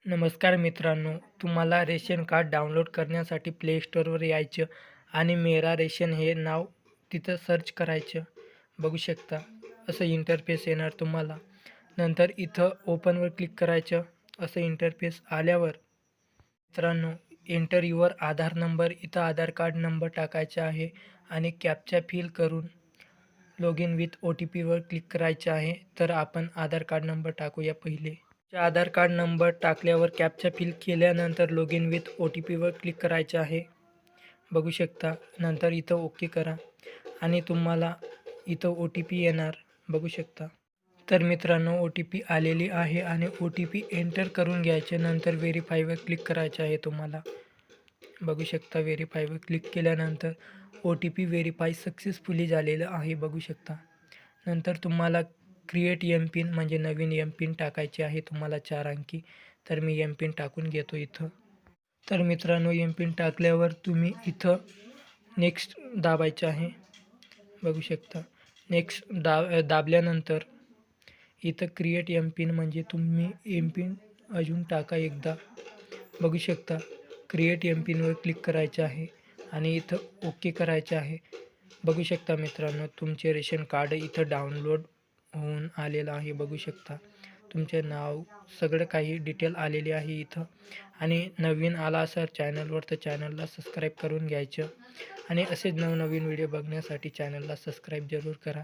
नमस्कार मित्रांनो, तुम्हाला रेशन कार्ड डाउनलोड करण्यासाठी प्ले स्टोअरवर यायचं आणि मेरा रेशन हे नाव तिथं सर्च करायचं. बघू शकता असं इंटरफेस येणार तुम्हाला. नंतर इथं ओपनवर क्लिक करायचं. असं इंटरफेस आल्यावर मित्रांनो, एंटर युअर आधार नंबर, इथं आधार कार्ड नंबर टाकायचा आहे आणि कॅप्चा फिल करून लॉग इन विथ OTPवर क्लिक करायचं आहे. तर आपण आधार कार्ड नंबर टाकूया पहिले. आधार कार्ड नंबर टाकल्यावर कॅप्चा फिल केल्यानंतर लॉग इन विथ OTPवर क्लिक करायचं आहे. बघू शकता. नंतर इथं ओके करा आणि तुम्हाला इथं OTP येणार. बघू शकता. तर मित्रांनो, OTP आलेली आहे आणि OTP एंटर करून घ्यायचे. नंतर व्हेरीफायवर क्लिक करायचं आहे तुम्हाला. बघू शकता. व्हेरीफायवर क्लिक केल्यानंतर OTP व्हेरीफाय सक्सेसफुली झालेलं आहे. बघू शकता. नंतर तुम्हाला क्रिएट एम-पिन म्हणजे नवीन एम-पिन टाकायची आहे तुम्हाला 4 अंकी. तर मी एम-पिन टाकून घेतो इथं. तर मित्रांनो, एम-पिन टाकल्यावर तुम्ही इथं नेक्स्ट दाबायचं आहे. बघू शकता. नेक्स्ट दाबल्यानंतर इथं क्रिएट एम-पिन म्हणजे तुम्ही एम-पिन अजून टाका एकदा. बघू शकता. क्रिएट एम-पिनवर क्लिक करायचं आहे आणि इथं ओके करायचं आहे. बघू शकता मित्रांनो, तुमचे रेशन कार्ड इथं डाउनलोड होऊन आलेलं आहे. बघू शकता. तुमचे नाव सगळं काही डिटेल आलेली आहे इथं. आणि नवीन आला असाल चॅनलवर तर चॅनलला सबस्क्राईब करून घ्यायचं आणि असेच नवनवीन व्हिडिओ बघण्यासाठी चॅनलला सबस्क्राईब जरूर करा.